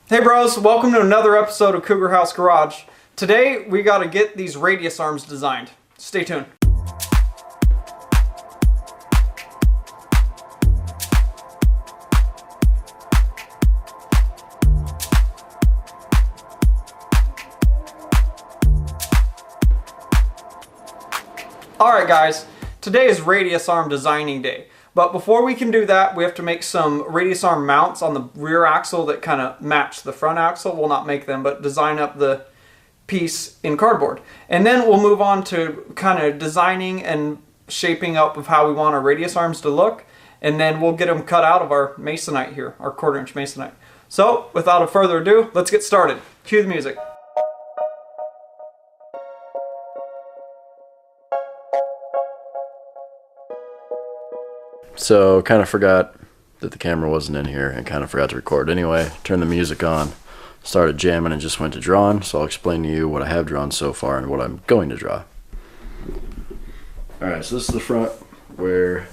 Hey bros, welcome to another episode of Cougar House Garage. Today we gotta get these radius arms designed. Stay tuned. Alright guys, today is radius arm designing day. But before we can do that, we have to make some radius arm mounts on the rear axle that kind of match the front axle. We'll not make them, but design up the piece in cardboard. And then we'll move on to kind of designing and shaping up of how we want our radius arms to look. And then we'll get them cut out of our masonite here, our 1/4 inch masonite. So without further ado, let's get started. Cue the music. So, kind of forgot that the camera wasn't in here and kind of forgot to record. Anyway, turned the music on, started jamming and just went to drawing. So I'll explain to you what I have drawn so far and what I'm going to draw. Alright, so this is the front where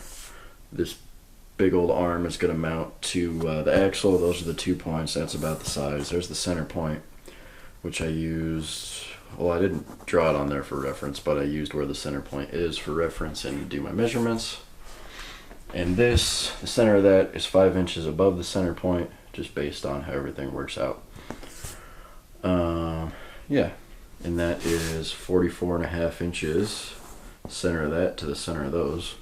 this big old arm is going to mount to the axle. Those are the 2 points. That's about the size. There's the center point, which I used, well, I didn't draw it on there for reference, but I used where the center point is for reference and to do my measurements. And this, the center of that is 5 inches above the center point, just based on how everything works out. Yeah, and that is 44.5 inches, center of that to the center of those.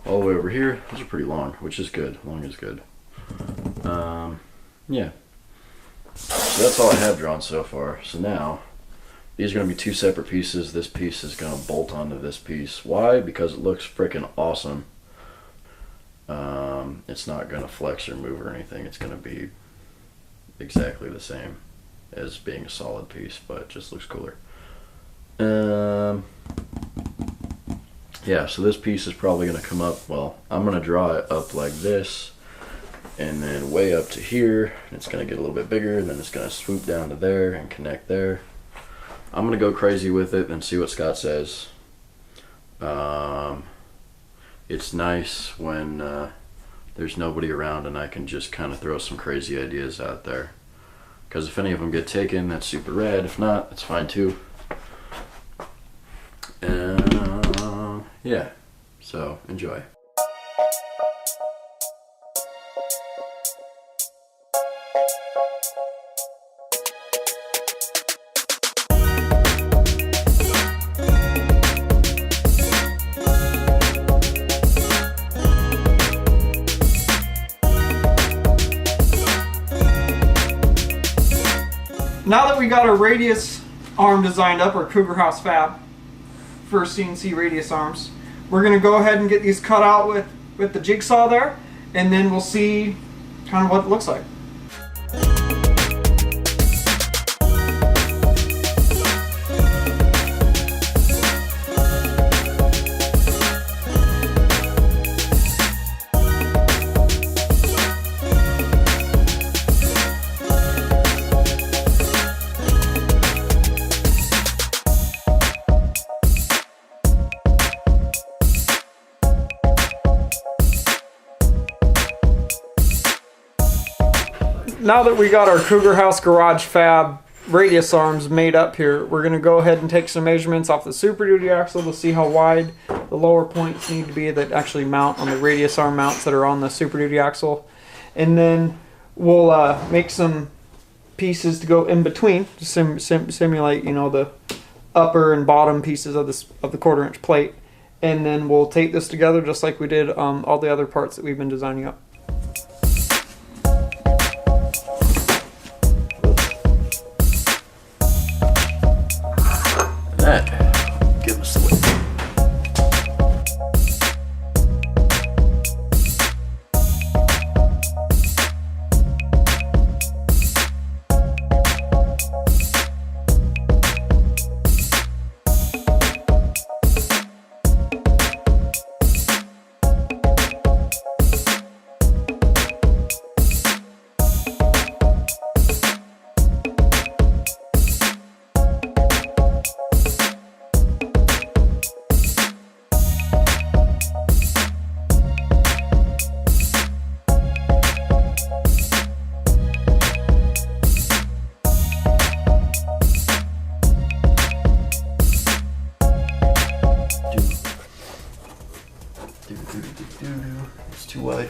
All the way over here, those are pretty long, which is good. Long is good. Yeah. So that's all I have drawn so far. So now, these are going to be 2 separate pieces. This piece is going to bolt onto this piece. Why? Because it looks freaking awesome. It's not going to flex or move or anything. It's going to be exactly the same as being a solid piece, but it just looks cooler. Yeah, so this piece is probably going to come up, well, I'm going to draw it up like this, and then way up to here. It's going to get a little bit bigger, and then it's going to swoop down to there and connect there. I'm going to go crazy with it and see what Scott says. It's nice when there's nobody around and I can just kind of throw some crazy ideas out there. Because if any of them get taken, that's super rad. If not, that's fine too. Yeah, so enjoy. Now that we got our radius arm designed up, our Cougar House FAB, first CNC radius arms, we're going to go ahead and get these cut out with the jigsaw there, and then we'll see kind of what it looks like. Now that we got our Cougar House Garage FAB radius arms made up here, we're going to go ahead and take some measurements off the Super Duty axle to see how wide the lower points need to be that actually mount on the radius arm mounts that are on the Super Duty axle. And then we'll make some pieces to go in between to simulate, you know, the upper and bottom pieces of the 1/4 inch plate. And then we'll tape this together just like we did all the other parts that we've been designing up. Give us the way.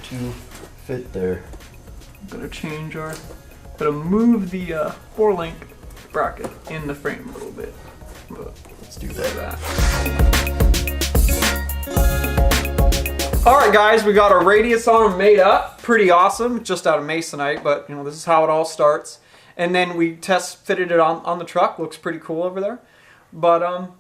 to fit there. I'm gonna change our, gonna move the 4-link bracket in the frame a little bit. But Let's do that. Alright guys, we got our radius arm made up. Pretty awesome, just out of masonite, but you know, this is how it all starts. And then we test fitted it on the truck. Looks pretty cool over there. But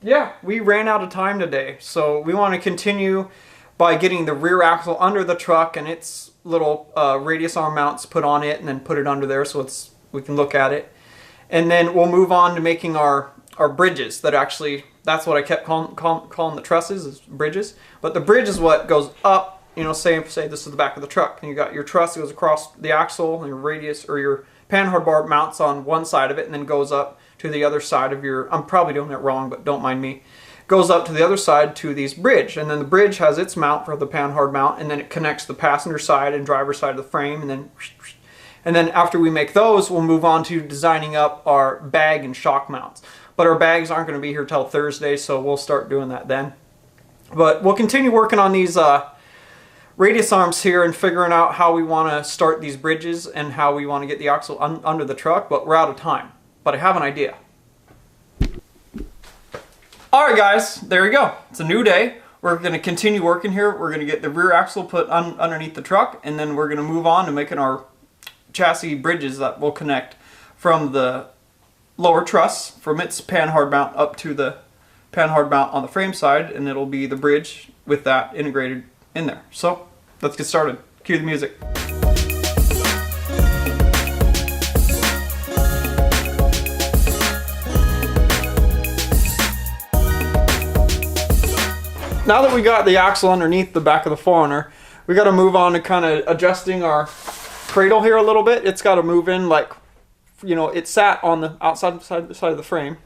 yeah, we ran out of time today. So we want to continue by getting the rear axle under the truck and its little radius arm mounts put on it, and then put it under there so we can look at it. And then we'll move on to making our bridges that actually, that's what I kept calling the trusses, is bridges. But the bridge is what goes up, you know, say this is the back of the truck. And you got your truss that goes across the axle, and your radius, or your panhard bar mounts on one side of it and then goes up to the other side of your, I'm probably doing it wrong, but don't mind me. Goes up to the other side to these bridge, and then the bridge has its mount for the panhard mount, and then it connects the passenger side and driver side of the frame, and then after we make those, we'll move on to designing up our bag and shock mounts. But our bags aren't going to be here till Thursday, so we'll start doing that then. But we'll continue working on these radius arms here and figuring out how we want to start these bridges and how we want to get the axle under the truck, but we're out of time. But I have an idea. Alright guys, there you go. It's a new day. We're going to continue working here. We're going to get the rear axle put underneath the truck, and then we're going to move on to making our chassis bridges that will connect from the lower truss, from its panhard mount up to the panhard mount on the frame side, and it'll be the bridge with that integrated in there. So let's get started. Cue the music. Now that we got the axle underneath the back of the 4Runner, we got to move on to kind of adjusting our cradle here a little bit. It's got to move in, like, you know, it sat on the outside side of the frame.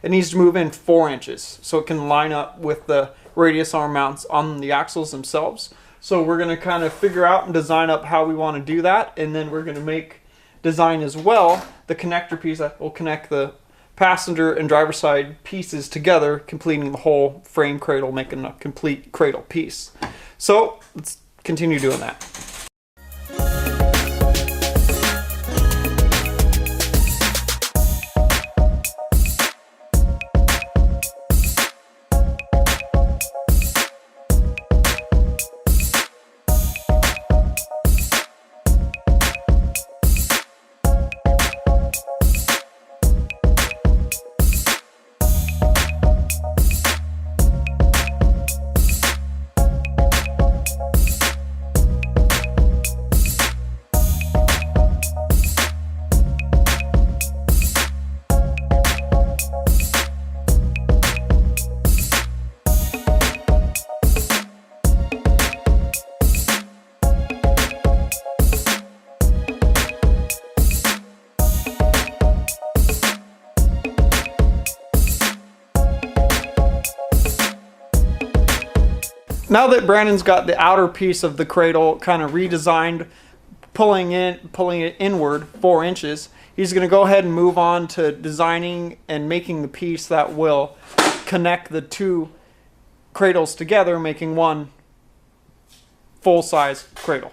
It needs to move in 4 inches so it can line up with the radius arm mounts on the axles themselves. So we're going to kind of figure out and design up how we want to do that, and then we're going to design as well the connector piece that will connect the passenger and driver side pieces together, completing the whole frame cradle, making a complete cradle piece. So let's continue doing that. Now that Brandon's got the outer piece of the cradle kind of redesigned, pulling it inward 4 inches, he's going to go ahead and move on to designing and making the piece that will connect the 2 cradles together, making one full-size cradle.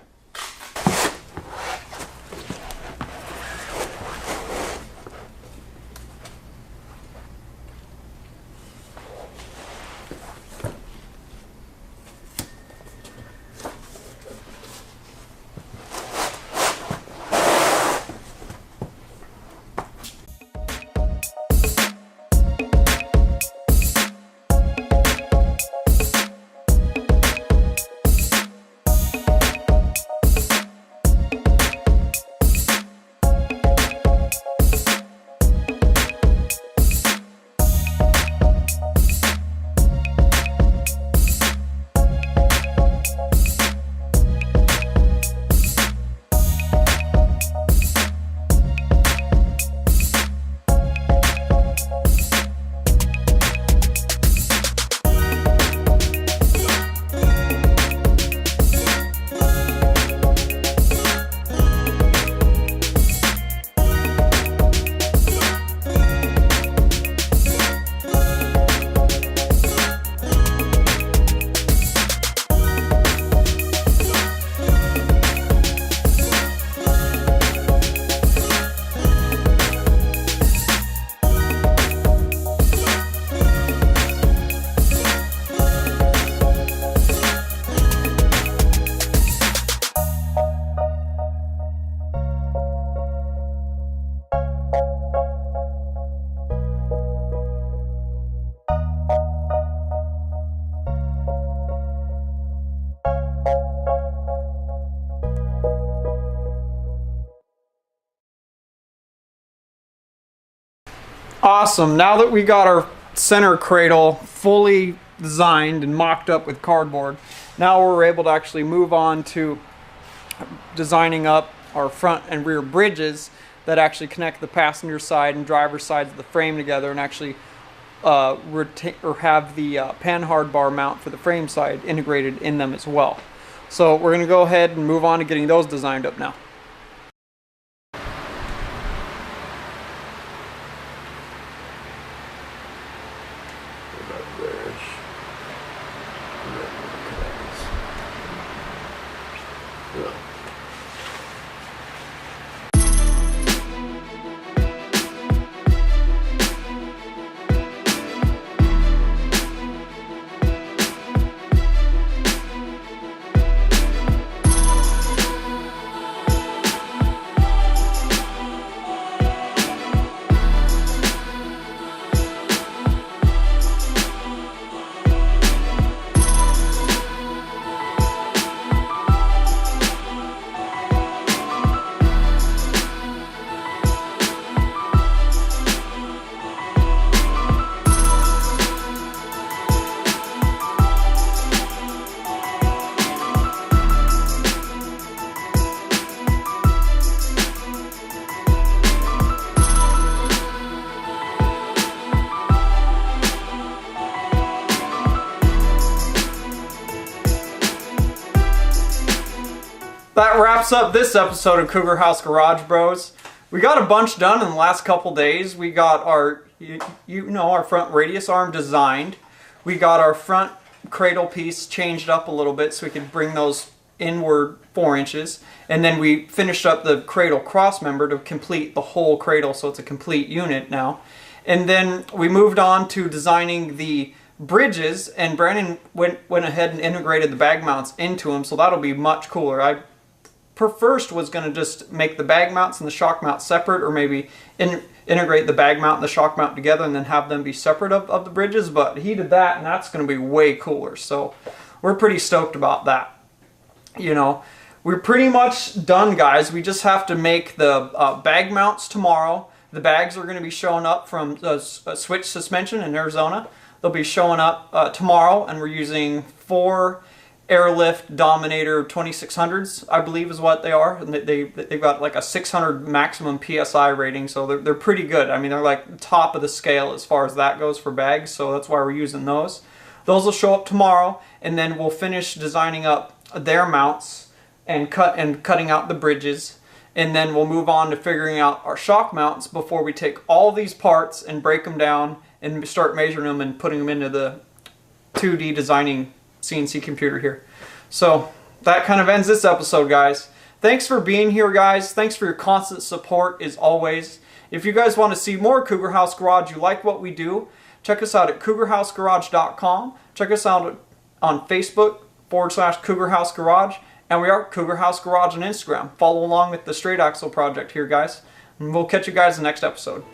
Awesome. Now that we got our center cradle fully designed and mocked up with cardboard, now we're able to actually move on to designing up our front and rear bridges that actually connect the passenger side and driver's sides of the frame together, and actually have the panhard bar mount for the frame side integrated in them as well. So we're going to go ahead and move on to getting those designed up now. That wraps up this episode of Cougar House Garage Bros. We got a bunch done in the last couple days. We got our, our front radius arm designed. We got our front cradle piece changed up a little bit so we could bring those inward 4 inches. And then we finished up the cradle cross member to complete the whole cradle, so it's a complete unit now. And then we moved on to designing the bridges, and Brandon went ahead and integrated the bag mounts into them, so that'll be much cooler. I first was going to just make the bag mounts and the shock mount separate, or maybe integrate the bag mount and the shock mount together and then have them be separate of the bridges, but he did that, and that's going to be way cooler. So we're pretty stoked about that. We're pretty much done, guys. We just have to make the bag mounts tomorrow. The bags are going to be showing up from Switch Suspension in Arizona. They'll be showing up tomorrow, and we're using 4 Airlift Dominator 2600s, I believe is what they are. And they've got like a 600 maximum PSI rating, so they're pretty good. I mean, they're like top of the scale as far as that goes for bags, so that's why we're using those. Those will show up tomorrow, and then we'll finish designing up their mounts and cutting out the bridges, and then we'll move on to figuring out our shock mounts before we take all these parts and break them down and start measuring them and putting them into the 2D designing CNC computer here. So that kind of ends this episode, guys. Thanks for being here, guys. Thanks for your constant support as always. If you guys want to see more Cougar House Garage, you like what we do, check us out at cougarhousegarage.com. Check us out on Facebook /Cougar House Garage, and we are Cougar House Garage on Instagram. Follow along with the Straight Axle project here, guys. And we'll catch you guys in the next episode.